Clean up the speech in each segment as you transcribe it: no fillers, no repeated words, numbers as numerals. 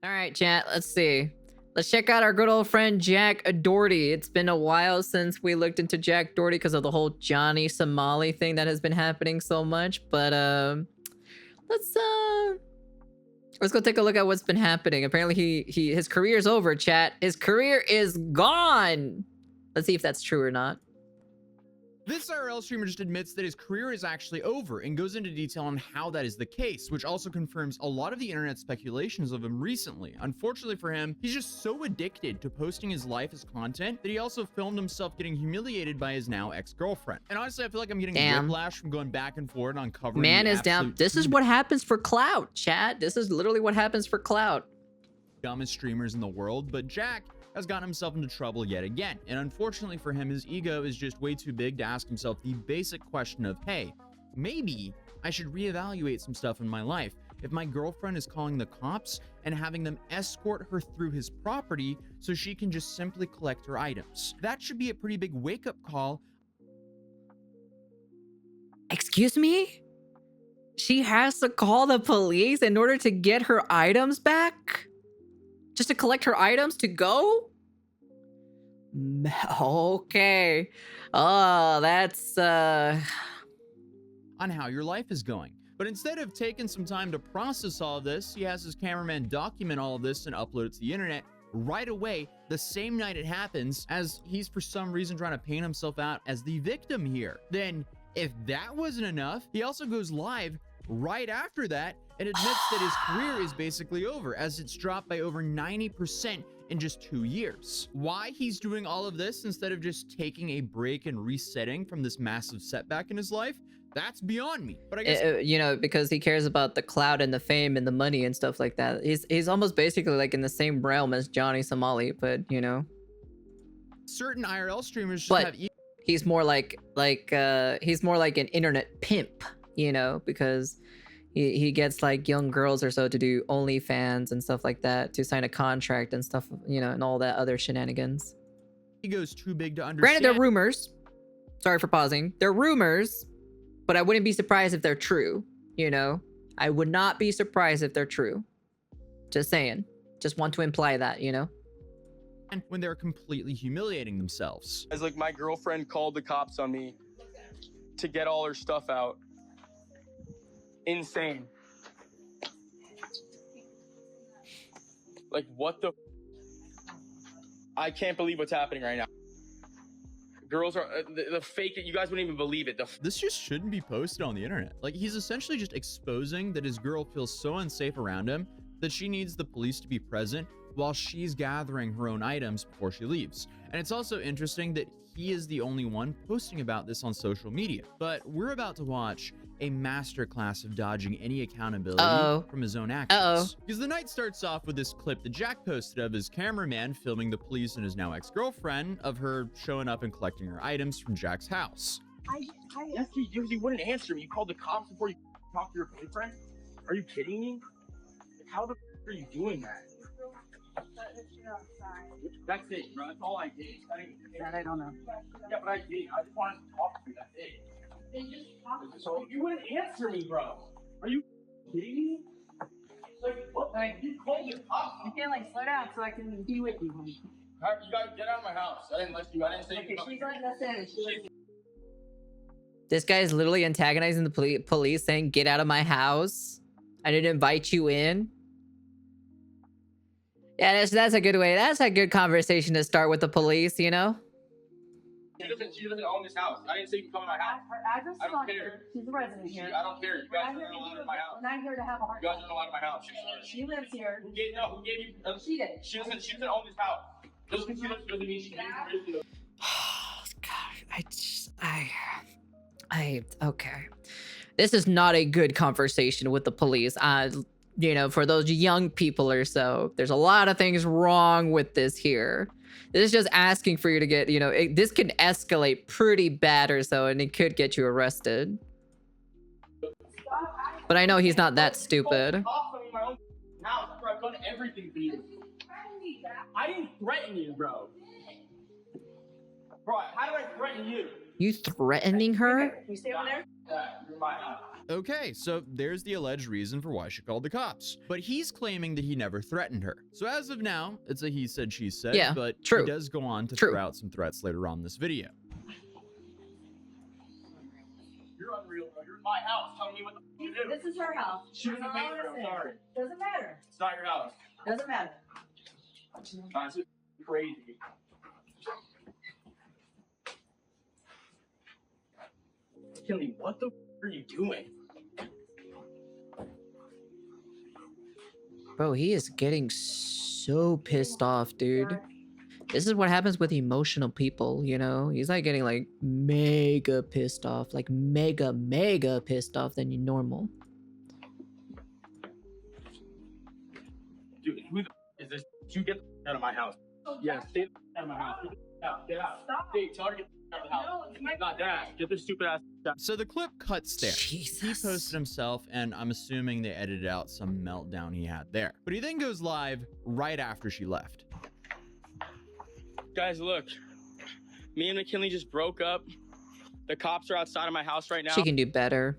All right, chat. Let's see. Let's check out our good old friend Jack Doherty. It's been a while since we looked into Jack Doherty because of the whole Johnny Somali thing that has been happening so much. But let's go take a look at what's been happening. Apparently, his career's over. Chat. His career is gone. Let's see if that's true or not. This IRL streamer just admits that his career is actually over and goes into detail on how that is the case, which also confirms a lot of the internet speculations of him recently. Unfortunately for him, he's just so addicted to posting his life as content that he also filmed himself getting humiliated by his now ex-girlfriend. And honestly, I feel like I'm getting whiplash from going back and forth on covering Man is down. This is what happens for clout, chat. This is literally what happens for clout. Dumbest streamers in the world, but Jack has gotten himself into trouble yet again. And unfortunately for him, his ego is just way too big to ask himself the basic question of, hey, maybe I should reevaluate some stuff in my life. If my girlfriend is calling the cops and having them escort her through his property so she can just simply collect her items, that should be a pretty big wake-up call. Excuse me? She has to call the police in order to get her items back? Just to collect her items to go? Okay. Oh, that's on how your life is going. But instead of taking some time to process all of this, he has his cameraman document all of this and upload it to the internet right away, the same night it happens, as he's for some reason trying to paint himself out as the victim here. Then, if that wasn't enough, he also goes live right after that and admits that his career is basically over, as it's dropped by over 90% in just 2 years. Why he's doing all of this instead of just taking a break and resetting from this massive setback in his life, that's beyond me. But I guess you know, because he cares about the clout and the fame and the money and stuff like that. He's almost basically like in the same realm as Johnny Somali, but you know, certain IRL streamers just have he's more like he's more like an internet pimp, you know, because he gets like young girls or so to do OnlyFans and stuff like that, to sign a contract and stuff, you know, and all that other shenanigans. He goes too big to understand. Granted, they're rumors. Sorry for pausing. They're rumors, but I wouldn't be surprised if they're true, you know? I would not be surprised if they're true. Just saying. Just want to imply that, you know? And when they're completely humiliating themselves. As like my girlfriend called the cops on me to get all her stuff out. Insane. Like what the? I can't believe what's happening right now. Girls are the fake it. You guys wouldn't even believe it. This just shouldn't be posted on the internet. Like, he's essentially just exposing that his girl feels so unsafe around him that she needs the police to be present while she's gathering her own items before she leaves. And it's also interesting that he is the only one posting about this on social media. But we're about to watch a masterclass of dodging any accountability from his own actions. Because the night starts off with this clip that Jack posted of his cameraman filming the police and his now ex-girlfriend, of her showing up and collecting her items from Jack's house. Yes, you wouldn't answer me. You called the cops before you talked to your boyfriend? Are you kidding me? How the f are you doing that? That's it, bro. That's all I did. That I don't know. Yeah, but I did. I just wanted to talk to you. That's it. So you wouldn't answer me, bro. Are you kidding me? Like, what? You called the cops. You can't like slow down so I can be with you. You guys get out of my house. I didn't let you. I didn't say you. She's letting us in. This guy is literally antagonizing the police, saying, "Get out of my house. I didn't invite you in." Yeah, that's a good way. That's a good conversation to start with the police, you know? She doesn't own this house. I didn't say you come to my house. Her address I is don't on care. here. She's a resident here. I don't care. You guys aren't allowed in my house. We're not here to have a hard You guys aren't allowed in my house. She lives here. Who gave you? She did. She doesn't own this house. Just because she lives doesn't mean she can do it. Okay. This is not a good conversation with the police. You know, for those young people or so, there's a lot of things wrong with this here. This is just asking for you to get, you know, this can escalate pretty bad or so, and it could get you arrested. But I know he's not that stupid. I've done everything for you. I didn't threaten you, bro. Bro, how did I threaten you? You threatening her? You stay over there? You're my house. Okay, so there's the alleged reason for why she called the cops. But he's claiming that he never threatened her. So as of now, it's a he said, she said, Yeah, but true. he does go on to True. throw out some threats later on in this video. You're unreal, bro. You're in my house telling me what the f to do. This is her house. She doesn't pay for it. I'm sorry. Doesn't matter. It's not your house. Doesn't matter. It's just crazy. Killing, what the f are you doing? Bro, he is getting so pissed off, dude. This is what happens with emotional people, you know? He's like getting like mega pissed off, like mega pissed off than normal. Dude, who the f is this? You get the f out of my house. Yeah, stay the f out of my house. Get out. Get out. Stop. Hey, tell her to get the f out of the house. No, it's my Not that. Get this stupid ass out. So the clip cuts there. Jesus. He posted himself, and I'm assuming they edited out some meltdown he had there. But he then goes live right after she left. Guys, look. Me and McKinley just broke up. The cops are outside of my house right now. She can do better.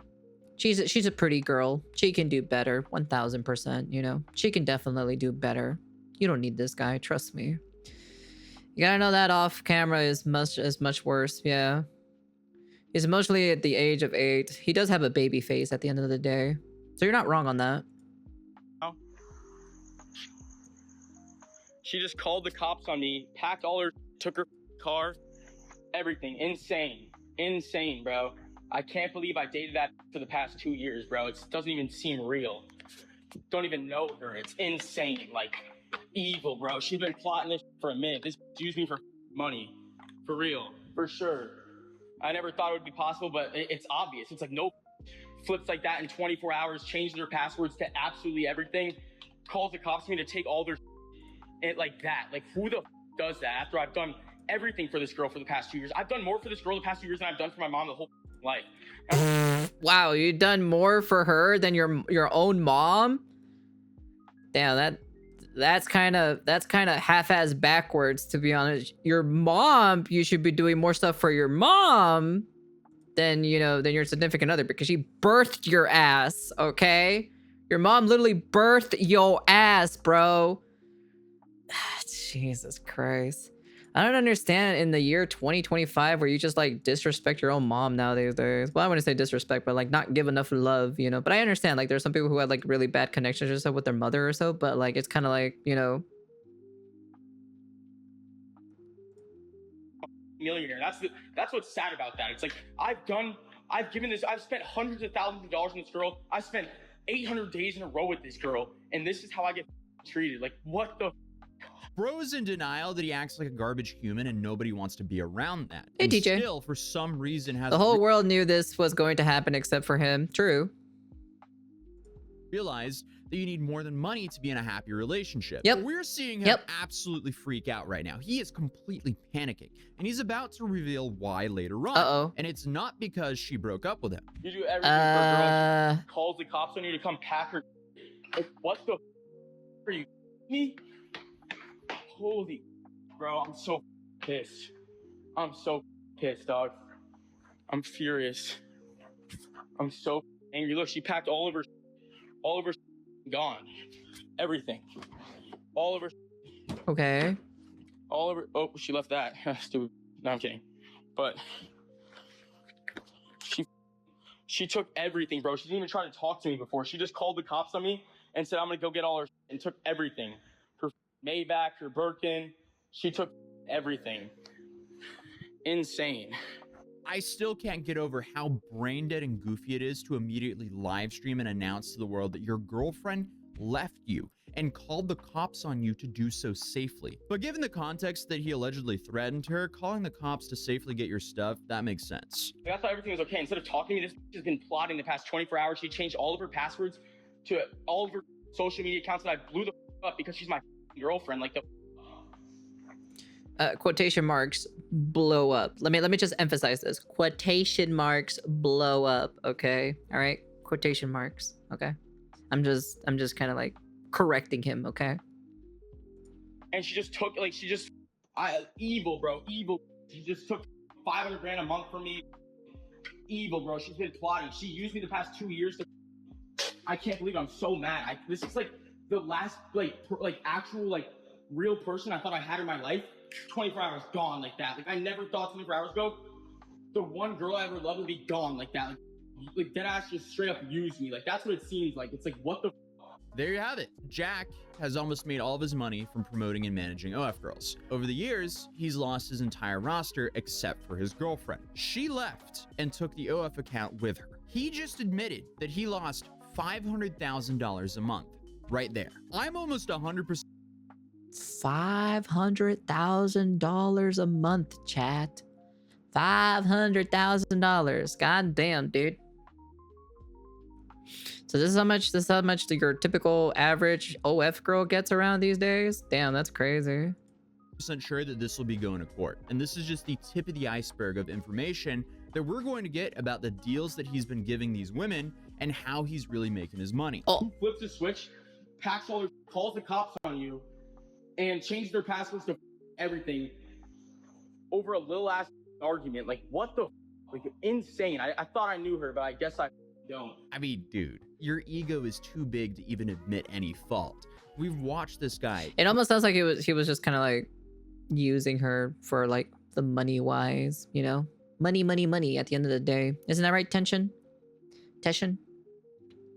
She's a pretty girl. She can do better, 1000%, you know? She can definitely do better. You don't need this guy, trust me. You gotta know that off camera is much worse, yeah. He's emotionally at the age of 8. He does have a baby face at the end of the day. So you're not wrong on that. She just called the cops on me, packed all her, took her car, everything. Insane. Insane, bro. I can't believe I dated that for the past 2 years, bro. It doesn't even seem real. Don't even know her. It's insane. Like, evil, bro. She's been plotting this for a minute. This used me for money. For real. For sure. I never thought it would be possible, but it's obvious. It's like no flips like that in 24 hours, changes their passwords to absolutely everything, calls the cops to me to take all their it like that. Like, who the does that after I've done everything for this girl for the past 2 years? I've done more for this girl the past 2 years than I've done for my mom the whole life. Wow, you've done more for her than your own mom? Damn, that's kind of half-ass backwards, to be honest. Your mom, you should be doing more stuff for your mom than, you know, than your significant other, because she birthed your ass, okay? Your mom literally birthed your ass, bro. Jesus Christ. I don't understand in the year 2025 where you just like disrespect your own mom nowadays. Well, I wouldn't say disrespect, but like not give enough love, you know? But I understand, like, there's some people who had like really bad connections or so with their mother or so, but like it's kind of like, you know. Millionaire. That's what's sad about that. It's like I've spent hundreds of thousands of dollars on this girl. I've spent 800 days in a row with this girl, and this is how I get treated. Like, what the Bro is in denial that he acts like a garbage human and nobody wants to be around that. Hey, and DJ. Still, for some reason, has The whole world knew this was going to happen except for him. True. realized that you need more than money to be in a happy relationship. Yep. But we're seeing him absolutely freak out right now. He is completely panicking, and he's about to reveal why later on. Uh-oh. And it's not because she broke up with him. You do everything for a girl. She calls the cops on you to come pack her. Like, what the are you me? Holy, bro, I'm so pissed. I'm so pissed, dog. I'm furious. I'm so angry. Look, she packed all of her gone. Everything. All of her. Okay. All of her. Oh, she left that. Stupid. No, I'm kidding. But she took everything, bro. She didn't even try to talk to me before. She just called the cops on me and said, I'm gonna go get all her and took everything. Her Maybach, her Birkin. She took everything. Insane. I still can't get over how brain dead and goofy it is to immediately live stream and announce to the world that your girlfriend left you and called the cops on you to do so safely. But given the context that he allegedly threatened her, calling the cops to safely get your stuff, that makes sense. I thought everything was okay. Instead of talking to me, this has been plotting the past 24 hours. She changed all of her passwords to all of her social media accounts, and I blew the up because she's my girlfriend. Like the quotation marks blow up. Let me just emphasize this. Quotation marks blow up, okay? All right? Quotation marks, okay? I'm just kind of like correcting him, okay? And she just took evil, bro, evil. She just took $500 grand a month from me. evil, bro. She's been plotting. She used me the past 2 years to. I can't believe I'm so mad. This is like the last actual real person I thought I had in my life. 24 hours gone like that. Like I never thought 24 hours ago the one girl I ever loved would be gone like that. Like dead ass just straight up used me. Like that's what it seems like. It's like what the. There you have it. Jack has almost made all of his money from promoting and managing OF girls. Over the years, he's lost his entire roster except for his girlfriend. She left and took the OF account with her. He just admitted that he lost $500,000 a month. Right there. I'm almost 100%. $500,000 a month, chat. $500,000. God damn, dude. So this is how much your typical average OF girl gets around these days? Damn, that's crazy. Sure that this will be going to court. And this is just the tip of the iceberg of information that we're going to get about the deals that he's been giving these women and how he's really making his money. Oh, Flips the switch, packs all their, calls the cops on you, and changes their passwords to everything over a little ass argument. Like what the like insane. I thought I knew her, but I guess I don't. I mean, dude, your ego is too big to even admit any fault. We've watched this guy. it almost sounds like he was just kind of like using her for like the money wise, you know? Money at the end of the day. Isn't that right, Tension?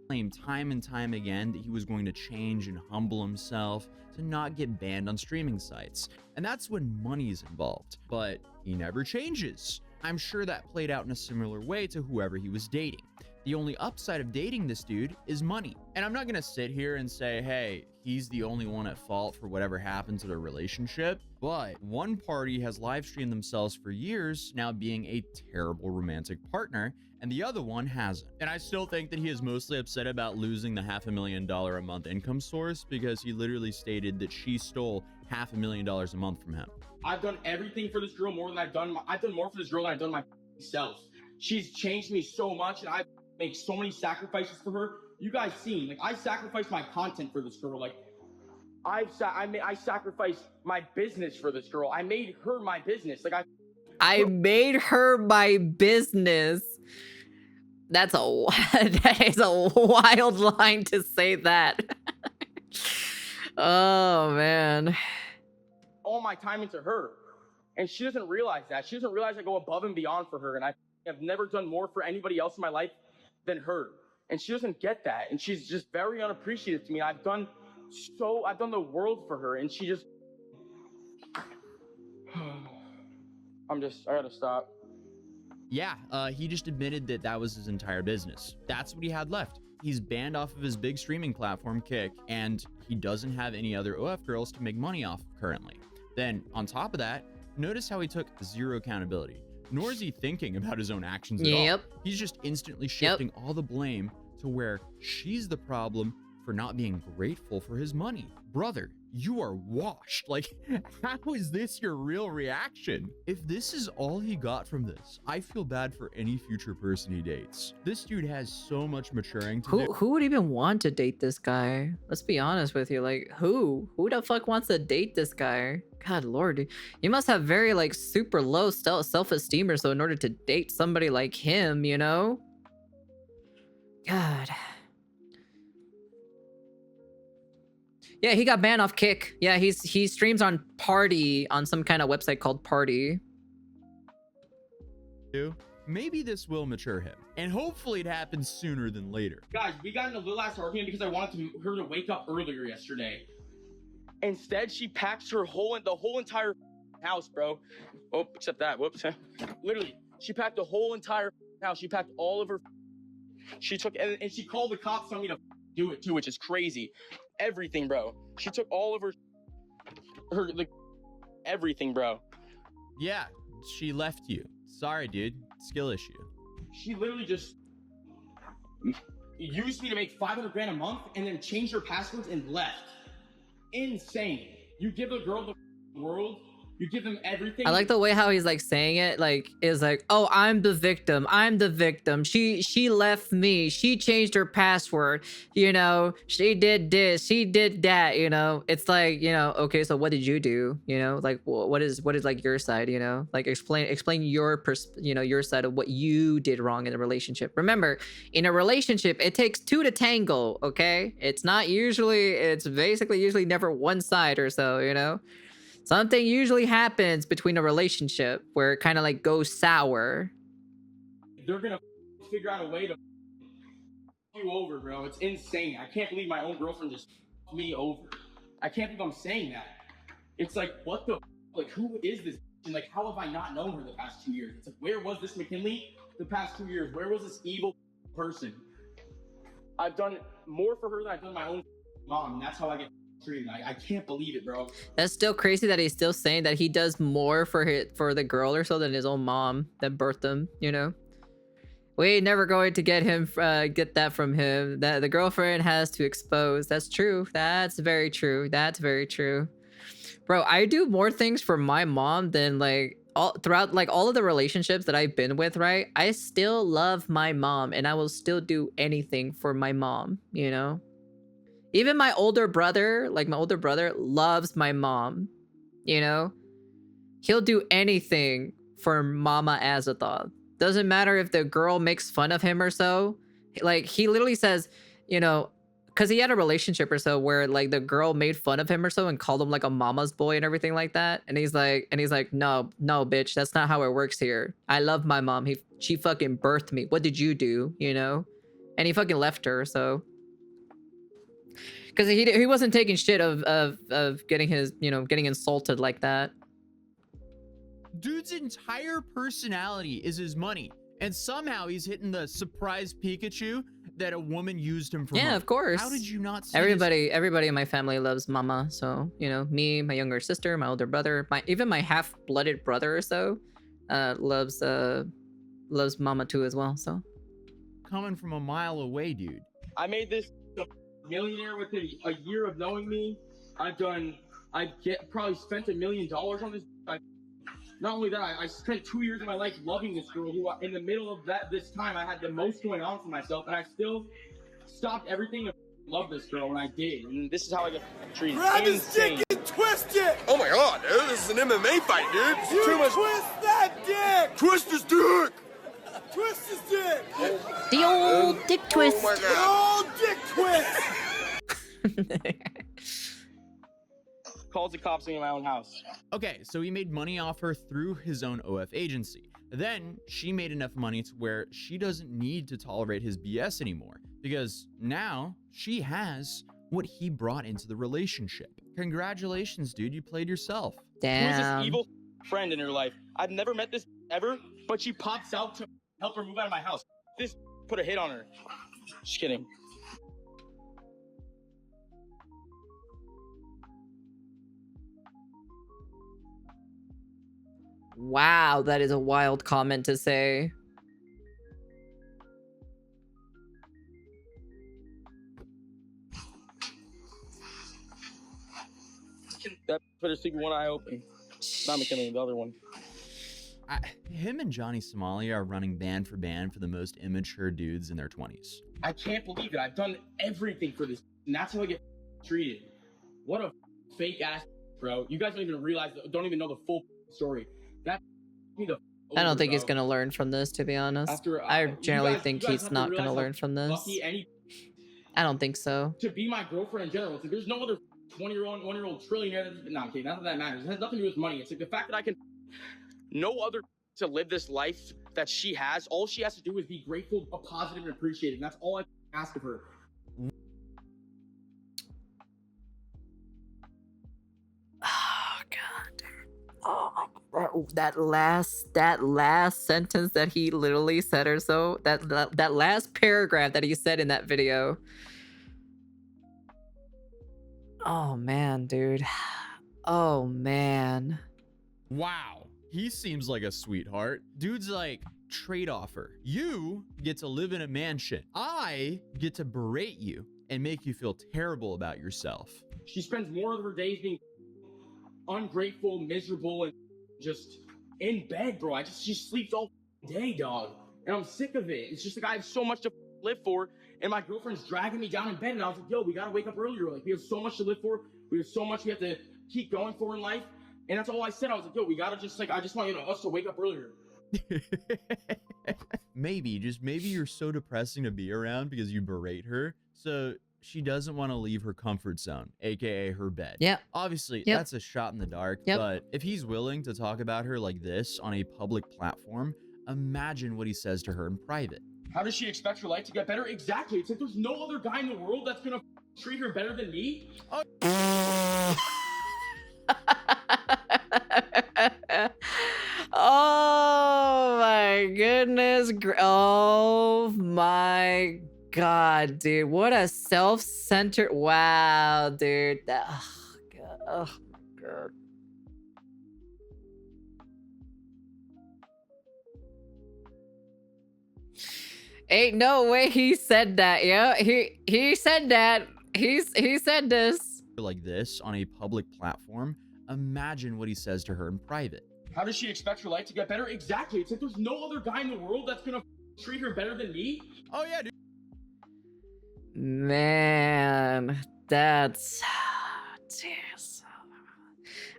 Claimed time and time again that he was going to change and humble himself to not get banned on streaming sites. And that's when money is involved. But he never changes. I'm sure that played out in a similar way to whoever he was dating. The only upside of dating this dude is money. And I'm not gonna sit here and say, hey, he's the only one at fault for whatever happened to their relationship. But one party has live streamed themselves for years now being a terrible romantic partner, and the other one hasn't. And I still think that he is mostly upset about losing the $500,000 a month income source because he literally stated that she stole $500,000 a month from him. I've done everything for this girl more than I've done more for this girl than I've done myself. She's changed me so much, and I've made so many sacrifices for her. You guys seen, like I sacrificed my content for this girl. Like I sacrificed my business for this girl. I made her my business. Like I made her my business. That is a wild line to say that. Oh man. all my time into her, and she doesn't realize that. She doesn't realize I go above and beyond for her, and I have never done more for anybody else in my life than her. And she doesn't get that, and she's just very unappreciative to me. I've done the world for her, and she just I gotta stop. Yeah, he just admitted that that was his entire business. That's what he had left. He's banned off of his big streaming platform, Kick, and he doesn't have any other OF girls to make money off currently. Then, on top of that, notice how he took zero accountability. Nor is he thinking about his own actions at all. He's just instantly shifting all the blame to where she's the problem for not being grateful for his money. Brother, you are washed. Like, how is this your real reaction? If this is all he got from this, I feel bad for any future person he dates. This dude has so much maturing to do. Who would even want to date this guy? Let's be honest with you. Like, who the fuck wants to date this guy? God lord, dude. You must have very like super low self-esteem or so in order to date somebody like him, you know? God. Yeah, he got banned off Kick. Yeah, he streams on Party, on some kind of website called Party. Maybe this will mature him, and hopefully it happens sooner than later. Guys, we got in a little ass argument because I wanted her to wake up earlier yesterday. Instead, she packs the whole entire house, bro. Oh, except that. Whoops. Literally, she packed the whole entire house. She packed all of her. She took and she called the cops on me to do it too, which is crazy. Everything, bro. She took all of her like everything, bro. Yeah, she left you. Sorry, dude. Skill issue. She literally just used me to make $500,000 a month and then changed her passwords and left. Insane. You give a girl the world You give them everything. I like the way how he's like saying it, like is like, oh, I'm the victim. I'm the victim. She left me. She changed her password. You know, she did this. She did that. You know, it's like, you know, okay, so what did you do? You know, like what is like your side? You know, like explain your your side of what you did wrong in the relationship. Remember, in a relationship, it takes two to tango. Okay, it's not usually. It's basically usually never one side or so. You know. Something usually happens between a relationship where it kind of like goes sour. They're gonna figure out a way to you over, bro. It's insane. I can't believe my own girlfriend just me over. I can't believe I'm saying that. It's like, what the like? Who is this? And like, how have I not known her the past 2 years? It's like, where was this McKinley the past 2 years? Where was this evil person? I've done more for her than I've done my own mom. And that's how I get treated. I can't believe it, bro. That's still crazy that he's still saying that he does more for the girl or so than his own mom that birthed him. You know, we ain't never going to get that from him. That the girlfriend has to expose. That's true. That's very true. That's very true, bro. I do more things for my mom than like throughout like all of the relationships that I've been with. Right, I still love my mom, and I will still do anything for my mom. You know. Even my older brother, loves my mom. You know? He'll do anything for Mama Azathoth. Doesn't matter if the girl makes fun of him or so. Like, he literally says, you know, because he had a relationship or so where, like, the girl made fun of him or so and called him, like, a mama's boy and everything like that. And he's like, no, bitch, that's not how it works here. I love my mom. She fucking birthed me. What did you do? You know? And he fucking left her, so... Because he wasn't taking shit of getting his, you know, getting insulted like that. Dude's entire personality is his money. And somehow he's hitting the surprise Pikachu that a woman used him for. Yeah, of course. How did you not see everybody in my family loves Mama. So, you know, me, my younger sister, my older brother, even my half-blooded brother or so loves Mama too as well. So coming from a mile away, dude. I made this millionaire within a year of knowing me. Probably spent $1 million on this. Not only that, I spent 2 years of my life loving this girl who, in the middle of this time, I had the most going on for myself, and I still stopped everything and loved this girl, and I did. And this is how I get treated. Grab his dick and twist it! Oh my god, dude, this is an MMA fight, dude. You too much. Twist that dick! Twist his dick! Twist his dick! The old dick twist. Oh my god. The old dick twist! Calls the cops in my own house. Okay, so he made money off her through his own OF agency. Then she made enough money to where she doesn't need to tolerate his BS anymore, because now she has what he brought into the relationship. Congratulations, dude, you played yourself. Damn. Who's this evil friend in her life? I've never met this ever, but she pops out to help her move out of my house. This put a hit on her. Just kidding. Wow, that is a wild comment to say. That put her secret one eye open. Not McKinley, the other one. Him and Johnny Somali are running band for band for the most immature dudes in their 20s. I can't believe it. I've done everything for this, and that's how I get treated. What a fake ass, bro. You guys don't even realize, don't even know the full story. That me the. I don't think he's gonna learn from this, to be honest. I generally think he's not gonna learn from this. I don't think so. To be my girlfriend in general, it's like there's no other 1-year-old trillionaire. No, I'm kidding. Not that that matters. It has nothing to do with money. It's like the fact that I can. No other to live this life that she has. All she has to do is be grateful, positive, and appreciative. And that's all I ask of her. Oh god. Oh, that last sentence that he literally said or so. That last paragraph that he said in that video. Oh man, dude. Oh man. Wow. He seems like a sweetheart. Dude's like, trade offer. You get to live in a mansion. I get to berate you and make you feel terrible about yourself. She spends more of her days being ungrateful, miserable, and just in bed, bro. She sleeps all day, dog. And I'm sick of it. It's just like I have so much to live for, and my girlfriend's dragging me down in bed, and I was like, yo, we gotta wake up earlier. Like, we have so much to live for. We have so much we have to keep going for in life. And that's all I said. I was like, yo, we gotta just like, I just want, us to wake up earlier. Maybe you're so depressing to be around because you berate her. So she doesn't want to leave her comfort zone, aka her bed. Yeah. Obviously, Yep. that's a shot in the dark, Yep. but if he's willing to talk about her like this on a public platform, imagine what he says to her in private. How does she expect her life to get better? Exactly. It's like there's no other guy in the world that's gonna treat her better than me. Oh my goodness. Oh my God, dude. What a self-centered. Wow, dude. Oh, God. Oh, God. Ain't no way he said that, yeah. He said that. He said this. Like this on a public platform, imagine what he says to her in private. How does she expect her life to get better? Exactly. It's like there's no other guy in the world that's gonna treat her better than me. Oh yeah, dude. Man, that's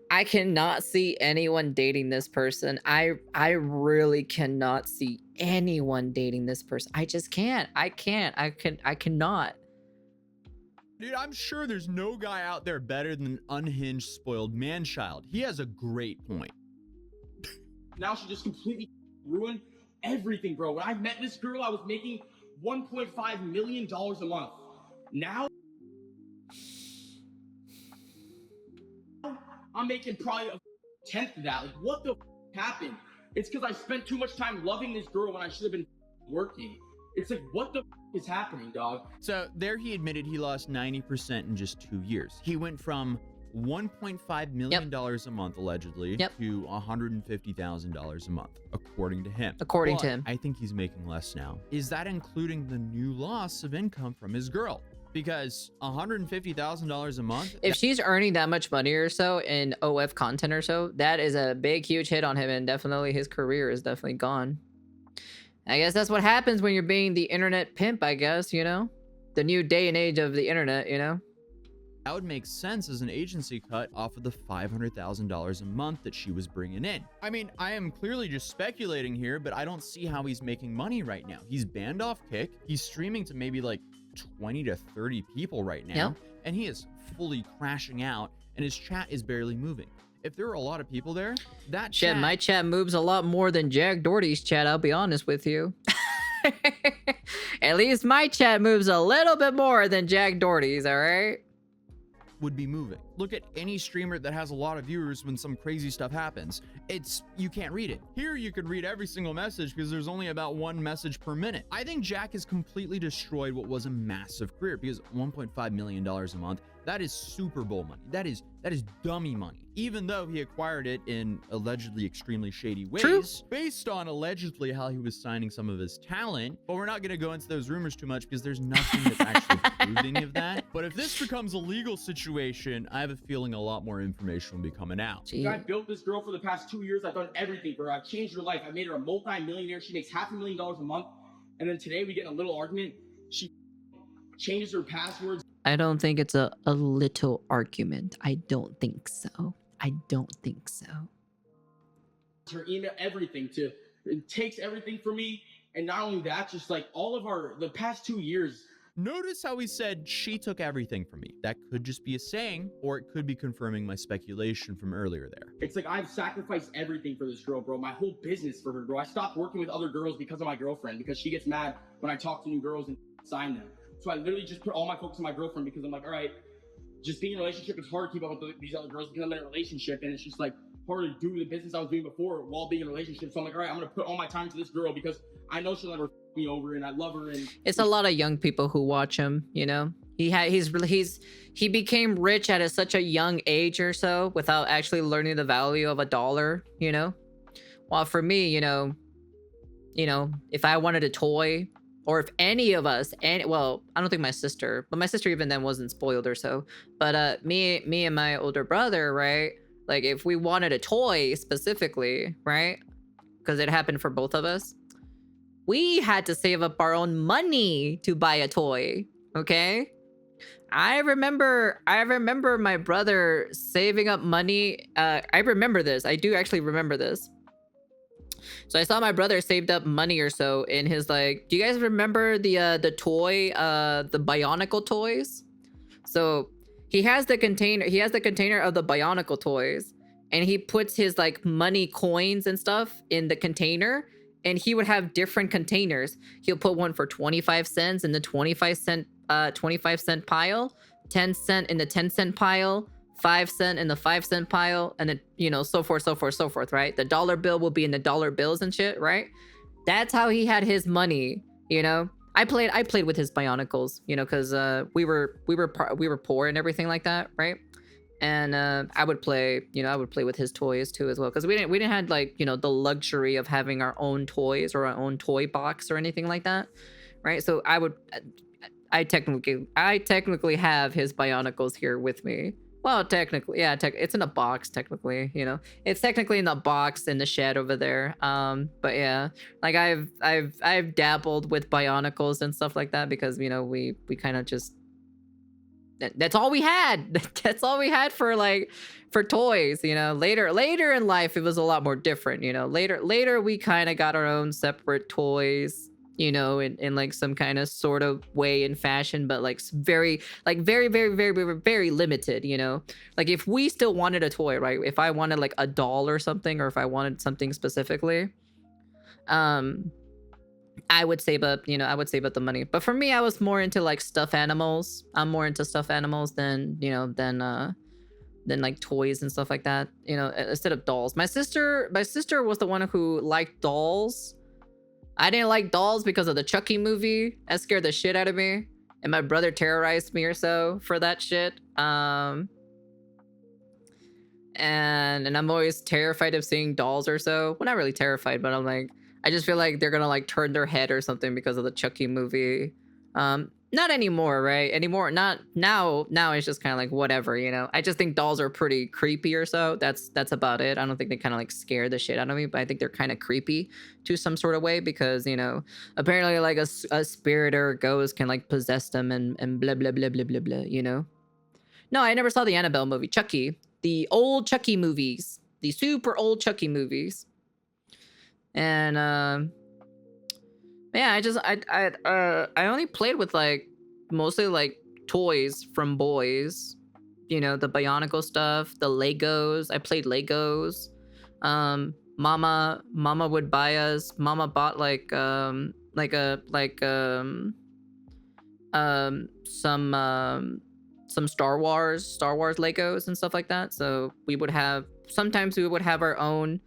I cannot see anyone dating this person. I really cannot see anyone dating this person. I just can't. I cannot. Dude, I'm sure there's no guy out there better than an unhinged, spoiled man-child. He has a great point. Now she just completely ruined everything, bro. When I met this girl, I was making $1.5 million a month. Now I'm making probably a tenth of that. Like, what the happened? It's because I spent too much time loving this girl when I should have been working. It's like, what the is happening, dog? So there he admitted he lost 90% in just 2 years. He went from $1.5 million a month, allegedly, to $150,000 a month, according to him. According to him. I think he's making less now. Is that including the new loss of income from his girl? Because $150,000 a month. If she's earning that much money or so in OF content or so, that is a big, huge hit on him, and definitely his career is definitely gone. I guess that's what happens when you're being the internet pimp, I guess, you know? The new day and age of the internet, you know? That would make sense as an agency cut off of the $500,000 a month that she was bringing in. I mean, I am clearly just speculating here, but I don't see how he's making money right now. He's banned off Kick. He's streaming to maybe like 20 to 30 people right now, and he is fully crashing out, and his chat is barely moving. If there are a lot of people there, that chat... my chat moves a lot more than Jack Doherty's chat, I'll be honest with you. At least my chat moves a little bit more than Jack Doherty's, all right? Would be moving. Look at any streamer that has a lot of viewers when some crazy stuff happens. You can't read it. Here you could read every single message because there's only about one message per minute. I think Jack has completely destroyed what was a massive career because $1.5 million a month, that is Super Bowl money. That is dummy money. Even though he acquired it in allegedly extremely shady ways, based on allegedly how he was signing some of his talent. But we're not going to go into those rumors too much because there's nothing that's actually proved any of that. But if this becomes a legal situation, I have a feeling a lot more information will be coming out. I built this girl for the past 2 years. I've done everything for her. I've changed her life. I made her a multi-millionaire. She makes $500,000 a month. And then today we get in a little argument. She changes her passwords. I don't think it's a little argument. I don't think so. I don't think so. Her email, everything. It takes everything from me. And not only that, just like all of the past 2 years. Notice how he said she took everything from me. That could just be a saying, or it could be confirming my speculation from earlier there. It's like I've sacrificed everything for this girl, bro. My whole business for her, bro. I stopped working with other girls because of my girlfriend, because she gets mad when I talk to new girls and sign them. So I literally just put all my focus on my girlfriend because I'm like, all right, just being in a relationship, it's hard to keep up with these other girls because I'm in a relationship, and it's just like hard to do the business I was doing before while being in a relationship. So I'm like, all right, I'm gonna put all my time to this girl because I know she'll never f me over, and I love her. And it's a lot of young people who watch him, you know. He became rich at such a young age or so without actually learning the value of a dollar, you know. While for me, you know, if I wanted a toy, or if any of us, well, I don't think my sister, but my sister even then wasn't spoiled or so. But me and my older brother, right? Like if we wanted a toy specifically, right? Because it happened for both of us. We had to save up our own money to buy a toy, okay? I remember my brother saving up money. I remember this. I do actually remember this. So I saw my brother saved up money or so in his like. Do you guys remember the toy, the Bionicle toys? So he has the container. He has the container of the Bionicle toys, and he puts his like money coins and stuff in the container. And he would have different containers. He'll put one for 25 cents in the 25 cent pile, 10 cent in the 10 cent pile, 5 cent in the 5 cent pile, and then, you know, so forth, right? The dollar bill will be in the dollar bills and shit, right? That's how he had his money, you know? I played with his Bionicles, you know, because we were poor and everything like that, right? And I would play with his toys too as well, because we didn't have like, you know, the luxury of having our own toys or our own toy box or anything like that, right? So I technically have his Bionicles here with me. Well, technically, yeah, it's in a box technically, you know. It's technically in the box in the shed over there. But yeah, like I've dabbled with Bionicles and stuff like that because, you know, we kind of just that's all we had. That's all we had for toys, you know. Later in life it was a lot more different, you know. Later we kind of got our own separate toys, you know, in like some kind of sort of way and fashion, but like very limited, you know. Like if we still wanted a toy, right? If I wanted like a doll or something, or if I wanted something specifically, I would save up the money. But for me, I was more into like stuffed animals. I'm more into stuffed animals than like toys and stuff like that, you know, instead of dolls. My sister was the one who liked dolls. I didn't like dolls because of the Chucky movie. That scared the shit out of me. And my brother terrorized me or so for that shit. And I'm always terrified of seeing dolls or so. Well, not really terrified, but I'm like, I just feel like they're gonna like turn their head or something because of the Chucky movie. Not anymore, right? Anymore, not now. Now it's just kind of like whatever, you know. I just think dolls are pretty creepy or so. That's about it. I don't think they kind of like scare the shit out of me, but I think they're kind of creepy to some sort of way because, you know, apparently like a spirit or a ghost can like possess them and blah blah blah blah blah blah. You know. No, I never saw the Annabelle movie. Chucky, the old Chucky movies, the super old Chucky movies. And yeah, I only played with like mostly like toys from boys, you know, the Bionicle stuff, the Legos. I played Legos. Mama would buy us. Mama bought some Star Wars Legos and stuff like that. So sometimes we would have our own.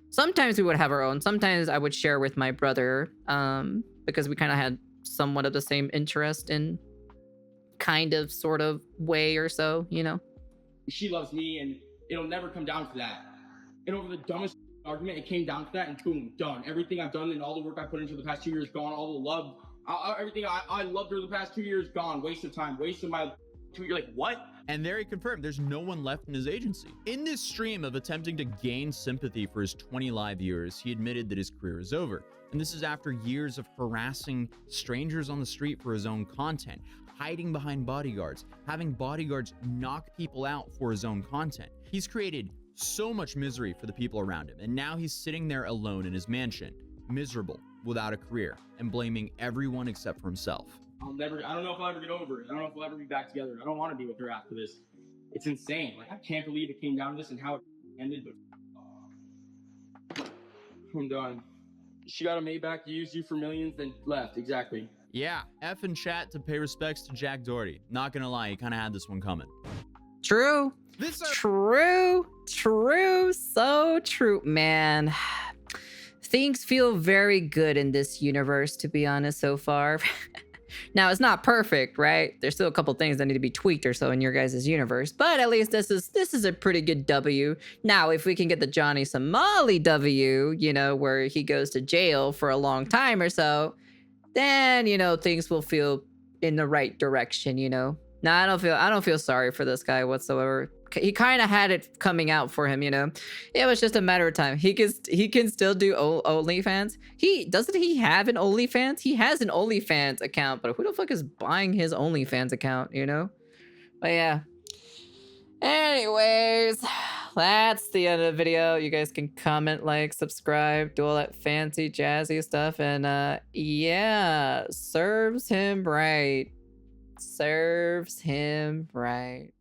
Sometimes I would share with my brother, because we kind of had somewhat of the same interest in kind of sort of way or so, you know. She loves me, and it'll never come down to that. And over the dumbest argument, it came down to that, and boom, done. Everything I've done and all the work I put into the past 2 years, gone. All the love, everything I loved her the past 2 years, gone. Waste of time, waste of my 2 years. Like, what? And there he confirmed there's no one left in his agency. In this stream of attempting to gain sympathy for his 20 live years, he admitted that his career is over. And this is after years of harassing strangers on the street for his own content, hiding behind bodyguards, having bodyguards knock people out for his own content. He's created so much misery for the people around him, and now he's sitting there alone in his mansion, miserable, without a career, and blaming everyone except for himself. I don't know if I'll ever get over it. I don't know if we'll ever be back together. I don't want to be with her after this. It's insane. Like, I can't believe it came down to this and how it ended, but I'm done. She got a Maybach, used you for millions, then left. Exactly. Yeah, F in chat to pay respects to Jack Doherty. Not gonna lie, he kind of had this one coming. True. True. So true, man. Things feel very good in this universe, to be honest, so far. Now, it's not perfect, right? There's still a couple things that need to be tweaked or so in your guys' universe, but at least this is a pretty good W. Now, if we can get the Johnny Somali W, you know, where he goes to jail for a long time or so, then, you know, things will feel in the right direction, you know. Now, I don't feel sorry for this guy whatsoever. he kind of had it coming out for him, you know. It was just a matter of time. He can still do OnlyFans. Doesn't he have an OnlyFans? He has an OnlyFans account, but who the fuck is buying his OnlyFans account, you know? But yeah. Anyways, that's the end of the video. You guys can comment, like, subscribe, do all that fancy jazzy stuff, and yeah, serves him right. Serves him right.